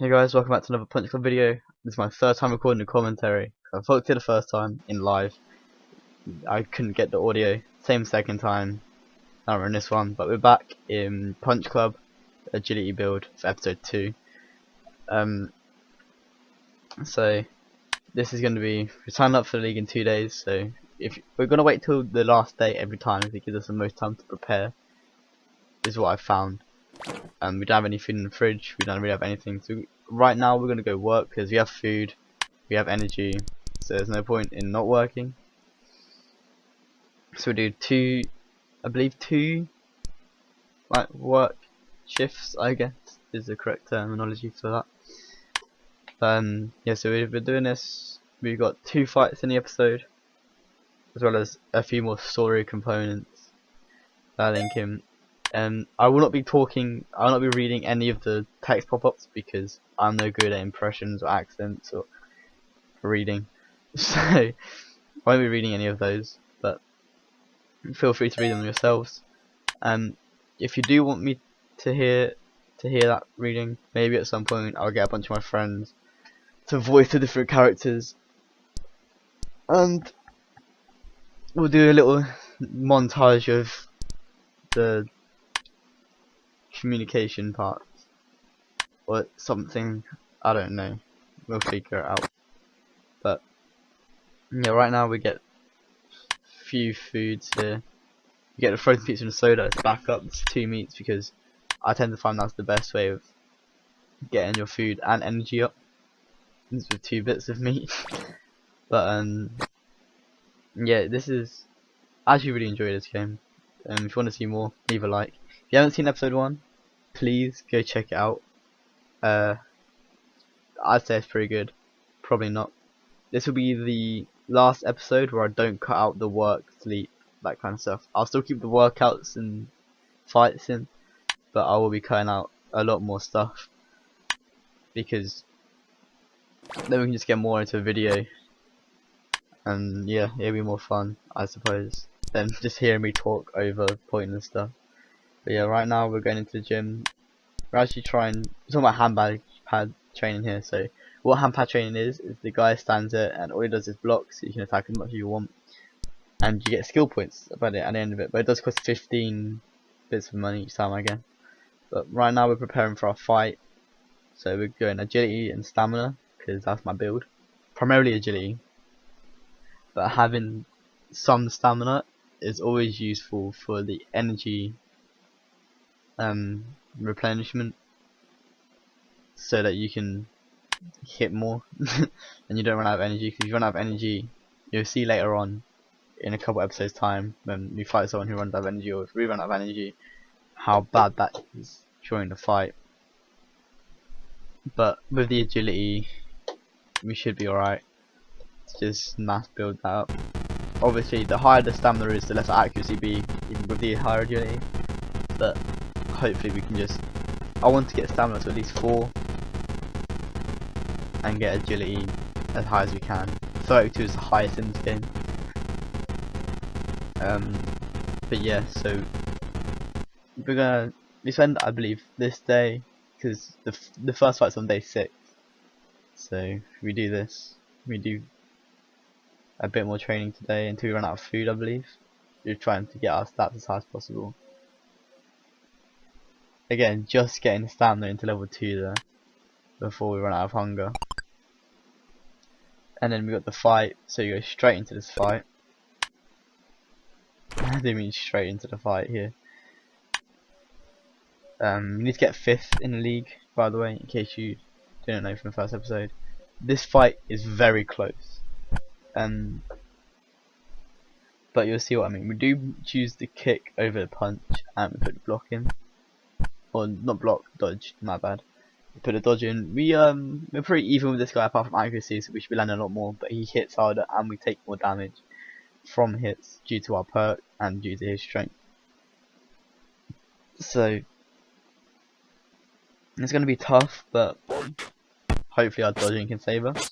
Hey guys, welcome back to another Punch Club video. This is my third time recording a commentary. I fucked it the first time in live. I couldn't get the audio. Same second time. Now we're in this one, but we're back in Punch Club Agility build for episode 2. So this is going to be, we signed up for the league in 2 days, so if we're going to wait till the last day every time, if it gives us the most time to prepare, is what I found. We don't have any food in the fridge, we don't really have anything, so right now we're going to go work because we have food, we have energy, so there's no point in not working. So we do two like work shifts, I guess is the correct terminology for that. Yeah, so we're doing this. We've got 2 fights in the episode, as well as a few more story components that I link in. I will not be talking, I will not be reading any of the text pop-ups because I'm no good at impressions or accents or reading, so I won't be reading any of those, but feel free to read them yourselves. If you do want me to hear that reading, maybe at some point I'll get a bunch of my friends to voice the different characters, and we'll do a little montage of the communication part or something. I don't know, we'll figure it out. But yeah, right now we get few foods here. You get the frozen pizza and soda as backup. It's 2 meats because I tend to find that's the best way of getting your food and energy up. This with 2 bits of meat. But yeah, I actually really enjoy this game. If you want to see more, leave a like. If you haven't seen episode 1, please go check it out. I'd say it's pretty good. Probably not. This will be the last episode where I don't cut out the work, sleep, that kind of stuff. I'll still keep the workouts and fights in, but I will be cutting out a lot more stuff because then we can just get more into a video, and yeah, it'll be more fun, I suppose, than just hearing me talk over pointless stuff. But yeah, right now we're going into the gym. We're actually talking about hand pad training here. So what hand pad training is the guy stands there and all he does is block, so you can attack as much as you want, and you get skill points about it at the end of it. But it does cost 15 bits of money each time, I guess. But right now we're preparing for our fight, so we're going agility and stamina because that's my build. Primarily agility, but having some stamina is always useful for the energy replenishment, so that you can hit more and you don't run out of energy. Because if you run out of energy, you'll see later on in a couple episodes time when we fight someone who runs out of energy, or if we run out of energy, how bad that is during the fight. But with the agility we should be alright. Just mass build that up. Obviously the higher the stamina is, the less accuracy be, even with the higher agility, but hopefully we can just, I want to get stamina to at least 4 and get agility as high as we can. 32 is the highest in this game. But yeah, so we spend, I believe, this day, because the first fight's on day 6, so we do this, we do a bit more training today until we run out of food, I believe. We're trying to get our stats as high as possible. Again, just getting the stamina into level 2 there before we run out of hunger. And then we got the fight, so you go straight into this fight. I do mean straight into the fight here. You need to get 5th in the league, by the way, in case you didn't know from the first episode. This fight is very close, but you'll see what I mean. We do choose the kick over the punch, and we put the block in, or not block, dodge. My bad. We put a dodge in. We're pretty even with this guy apart from accuracy, so we should be landing a lot more. But he hits harder, and we take more damage from hits due to our perk and due to his strength. So it's going to be tough, but hopefully our dodging can save us.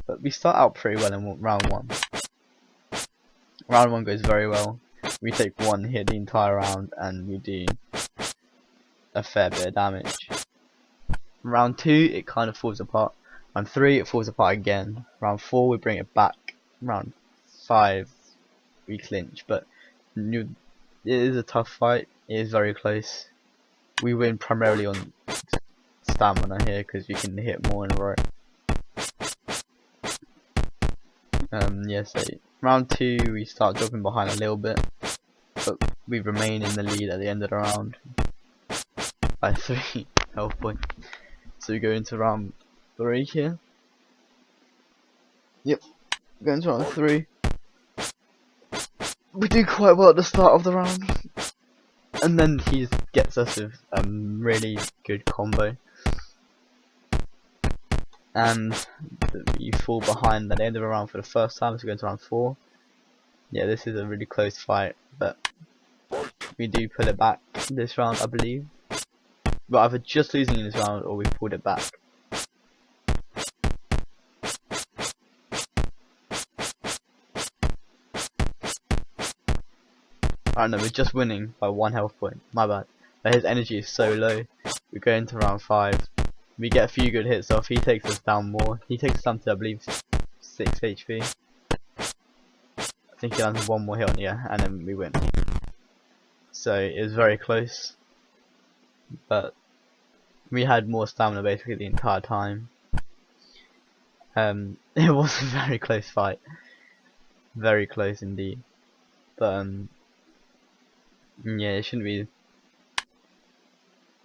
But we start out pretty well in round 1. Round 1 goes very well. We take 1 hit the entire round and we do a fair bit of damage. Round 2 it kind of falls apart. Round 3 it falls apart again. Round 4 we bring it back. Round 5 we clinch, but it is a tough fight. It is very close. We win primarily on stamina here because you can hit more in a row. Yeah, so round 2 we start dropping behind a little bit, but we remain in the lead at the end of the round by 3 health points. So we go into round 3 here. Yep, going to round 3. We do quite well at the start of the round, and then he gets us with a really good combo, and you fall behind at the end of the round for the first time. So we go into round 4. Yeah, this is a really close fight, but we do pull it back this round, I believe. We're either just losing in this round or we pulled it back. I don't know, we're just winning by 1 health point. My bad. But his energy is so low. We go into round 5. We get a few good hits off. He takes us down more. He takes us down to, I believe, 6 HP. I think he lands 1 more hit on, yeah, and then we win. So it was very close, but we had more stamina basically the entire time. It was a very close fight, very close indeed. But yeah, it shouldn't be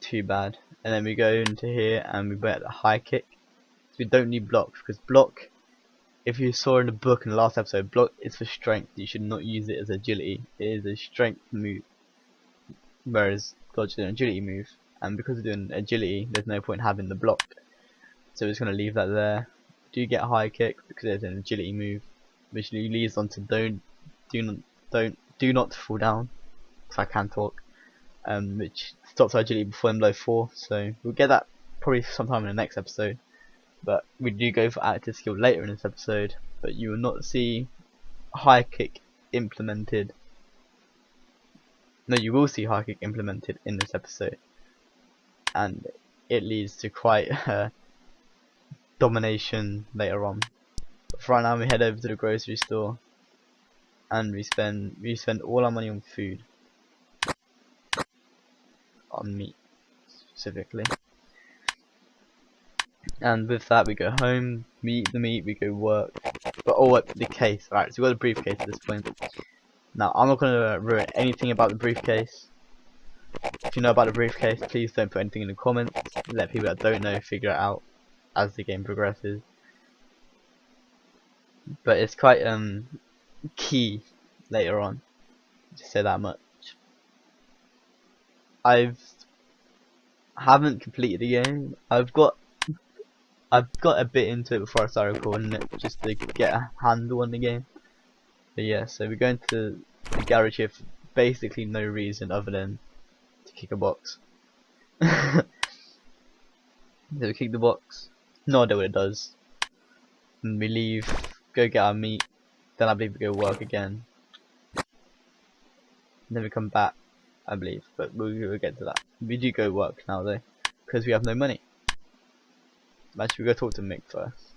too bad. And then we go into here and we bet the high kick. So we don't need blocks because block, if you saw in the book in the last episode, block is for strength. You should not use it as agility. It is a strength move, whereas dodge is an agility move. And because we're doing agility, there's no point having the block. So we're just gonna leave that there. Do get a high kick because it's an agility move, which leads on to do not fall down. If I can talk, which stops our agility before below 4. So we'll get that probably sometime in the next episode. But we do go for active skill later in this episode. But you will not see high kick implemented. No, you will see high kick implemented in this episode, and it leads to quite domination later on. But for right now, we head over to the grocery store, and we spend all our money on food, on meat specifically. And with that, we go home, we eat the meat, we go work. But oh, the case, right? So we got a briefcase at this point. Now, I'm not gonna ruin anything about the briefcase. If you know about the briefcase, please don't put anything in the comments. Let people that don't know figure it out as the game progresses. But it's quite key later on. Just say that much. Haven't completed the game. I've got a bit into it before I started recording it, just to get a handle on the game. But yeah, so we're going to the garage here for basically no reason other than to kick a box. So we kick the box, no idea what it does, and we leave, go get our meat, then I believe we go work again, then we come back, I believe, but we'll get to that. We do go work now though, because we have no money. Actually, we go talk to Mick first.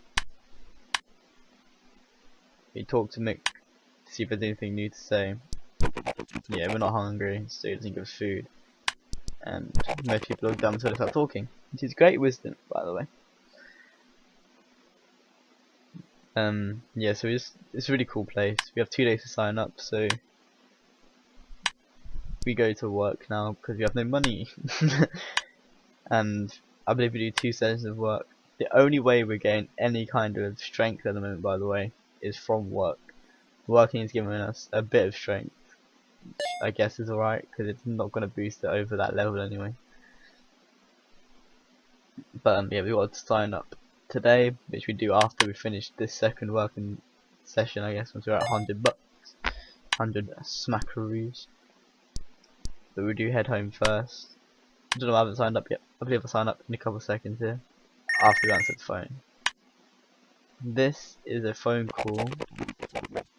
We talk to Mick to see if there's anything new to say. Yeah, we're not hungry, so he doesn't give us food. And most people look dumb until they start talking, which is great wisdom, by the way. Yeah, so it's a really cool place. We have 2 days to sign up, so we go to work now because we have no money. And I believe we do 2 sessions of work. The only way we're getting any kind of strength at the moment, by the way, is from work. Working is giving us a bit of strength, which I guess is alright because it's not going to boost it over that level anyway. But yeah, we got to sign up today, which we do after we finish this second working session, I guess, once we're at 100 bucks, 100 smackaroos. But we do head home first. I don't know, I haven't signed up yet. I believe I'll sign up in a couple of seconds here, after we answer the phone. This is a phone call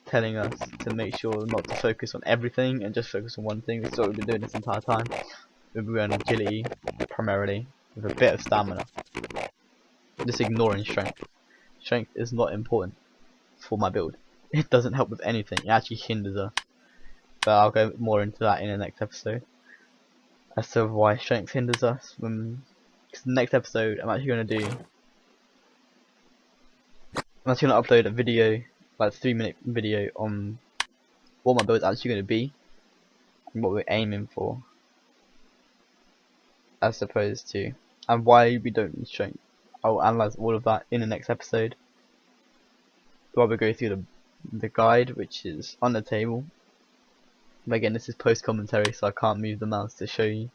telling us to make sure not to focus on everything and just focus on one thing. This is what we've been doing this entire time. We've been on agility primarily. with a bit of stamina. Just ignoring strength. Strength is not important for my build. It doesn't help with anything. It actually hinders us. But I'll go more into that in the next episode as to why strength hinders us. Because the next episode I'm actually going to upload a video, like a 3-minute video on what my build is actually going to be and what we're aiming for, as opposed to, and why we don't need strength. I'll analyze all of that in the next episode while we go through the guide, which is on the table. But again, this is post commentary, so I can't move the mouse to show you.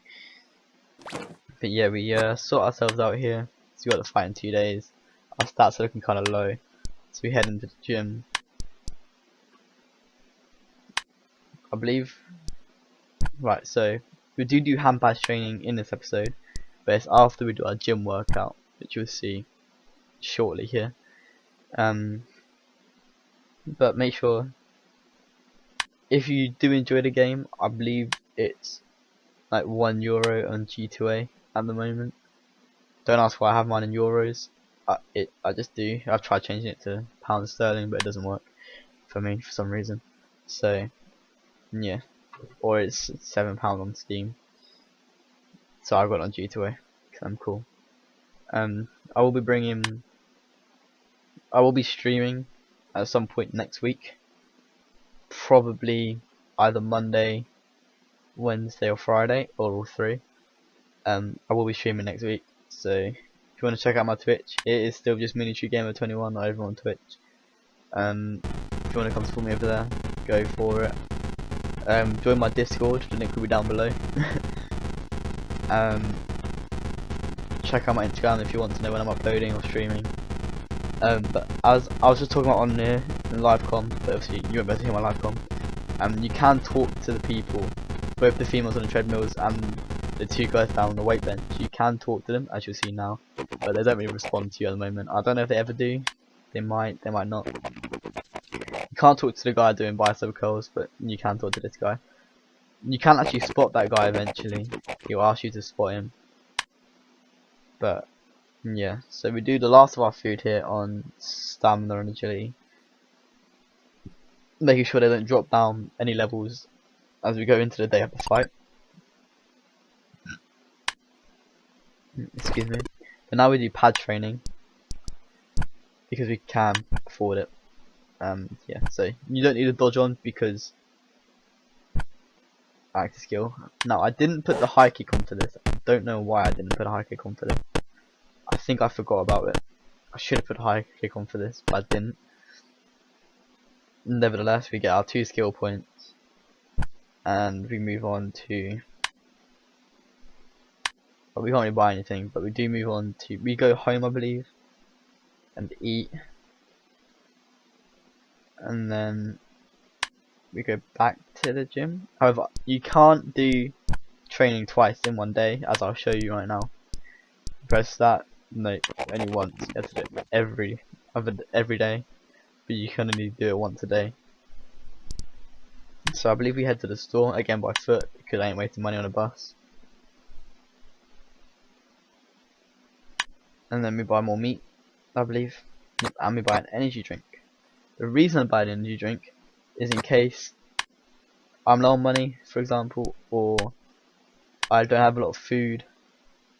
But yeah, we sort ourselves out here. So we got the fight in 2 days. Our stats are looking kind of low, so we head into the gym. I believe. Right, so we do hand pass training in this episode, but it's after we do our gym workout, which you'll see shortly here. But make sure, if you do enjoy the game, I believe it's like €1 on G2A at the moment. Don't ask why I have mine in euros. I just do. I've tried changing it to pounds sterling, but it doesn't work for me for some reason. So yeah, or it's £7 on Steam. So I've got it on G2A because I'm cool. I will be streaming at some point next week. Probably either Monday, Wednesday or Friday, or all three. I will be streaming next week, so if you want to check out my Twitch, it is still just MiniTreeGamer21 over on Twitch. If you want to come support me over there, go for it. Join my Discord, the link will be down below. Check out my Instagram if you want to know when I'm uploading or streaming. But as I was just talking about on the live com, but obviously you won't be able to hear my live com. You can talk to the people, both the females on the treadmills and the 2 guys down on the weight bench. You can talk to them, as you'll see now, but they don't really respond to you at the moment. I don't know if they ever do. They might not. You can't talk to the guy doing bicep curls, but you can talk to this guy. You can actually spot that guy eventually. He'll ask you to spot him. But yeah, so we do the last of our food here on stamina and agility, making sure they don't drop down any levels as we go into the day of the fight. Excuse me. But now we do pad training because we can afford it. Yeah, so you don't need a dodge on because active skill. Now I didn't put the high kick on for this. I don't know why I didn't put a high kick on for this. I think I forgot about it. I should have put a high kick on for this, but I didn't. Nevertheless, we get our 2 skill points, and we move on to. Well, we can't really buy anything, but we do move on to. We go home, I believe, and eat, and then we go back to the gym. However, you can't do training twice in one day, as I'll show you right now. Press that. No, only once. You have to do it every day, but you can only do it once a day. So I believe we head to the store again by foot because I ain't wasting money on a bus. And then we buy more meat, I believe, and we buy an energy drink. The reason I buy an energy drink is in case I'm low on money, for example, or I don't have a lot of food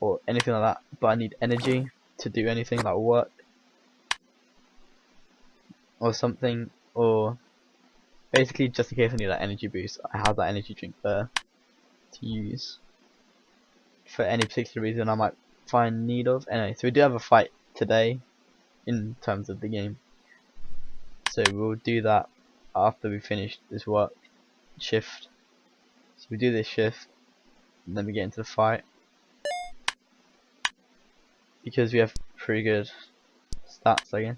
or anything like that, but I need energy to do anything like work or something, or basically just in case I need that energy boost, I have that energy drink there to use for any particular reason I might find need of. Anyway, so we do have a fight today in terms of the game, so we'll do that after we finish this work shift. So we do this shift and then we get into the fight because we have pretty good stats again.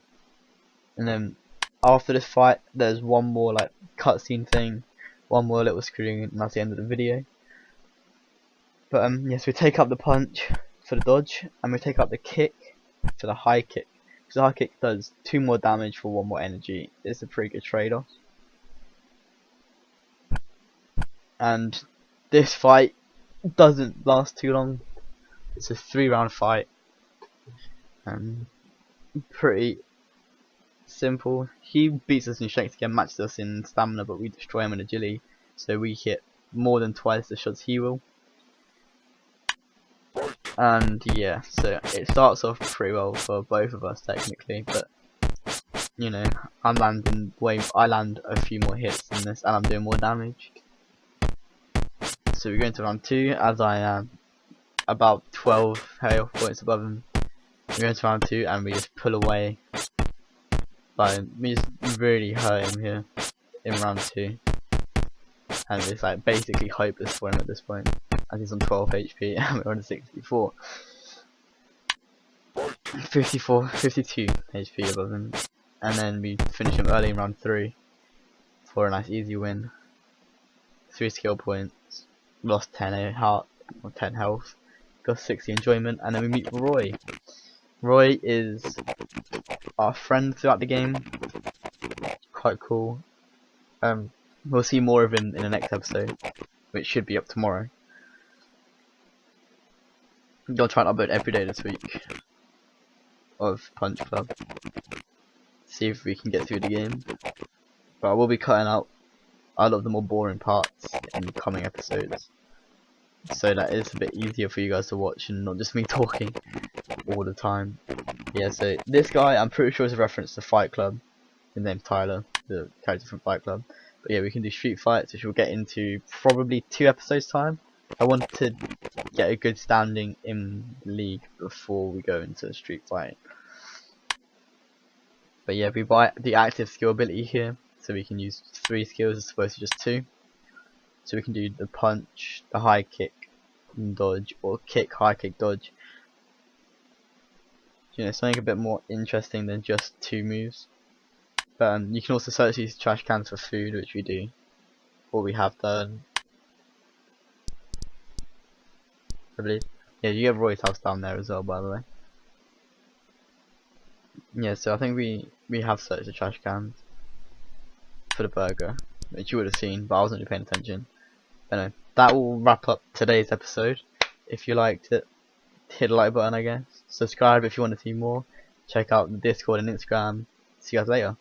And then after this fight there's one more like cutscene thing, one more little screen, and that's the end of the video. But yes, we take up the punch for the dodge, and we take up the kick for the high kick, because the high kick does 2 more damage for 1 more energy. It's a pretty good trade-off. And this fight doesn't last too long. It's a 3-round fight, and pretty simple. He beats us in strength again, matches us in stamina, but we destroy him in agility, so we hit more than twice the shots he will. And yeah, so it starts off pretty well for both of us technically, but you know, I land a few more hits than this, and I'm doing more damage. So we go into round 2, as I am about 12 health points above him. We go into round 2 and we just pull away by me just really hurt him here in round 2. And it's like basically hopeless for him at this point, as he's on 12 HP and we're on 64. 52 HP above him. And then we finish him early in round 3 for a nice easy win. 3 skill points, lost 10 heart or 10 health, got 60 enjoyment, and then we meet Roy. Roy is our friend throughout the game. Quite cool. We'll see more of him in the next episode, which should be up tomorrow. I'm gonna try and upload every day this week of Punch Club. See if we can get through the game. But I will be cutting out a lot of the more boring parts in the coming episodes, so that it's a bit easier for you guys to watch and not just me talking all the time. Yeah, so this guy, I'm pretty sure is a reference to Fight Club. His name's Tyler, the character from Fight Club. But yeah, we can do street fights, which we'll get into probably 2 episodes time. I want to get a good standing in the league before we go into street fight. But yeah, we buy the active skill ability here, so we can use 3 skills as opposed to just 2. So we can do the punch, the high kick, and dodge, or kick, high kick, dodge. You know, something a bit more interesting than just 2 moves. But you can also search these trash cans for food, which we do, or we have done, I believe. Yeah, you get Roy's house down there as well, by the way. Yeah, so I think we have searched the trash cans for the burger, which you would have seen, but I wasn't really paying attention. Anyway, that will wrap up today's episode. If you liked it, hit the like button, I guess. Subscribe if you want to see more. Check out the Discord and Instagram. See you guys later.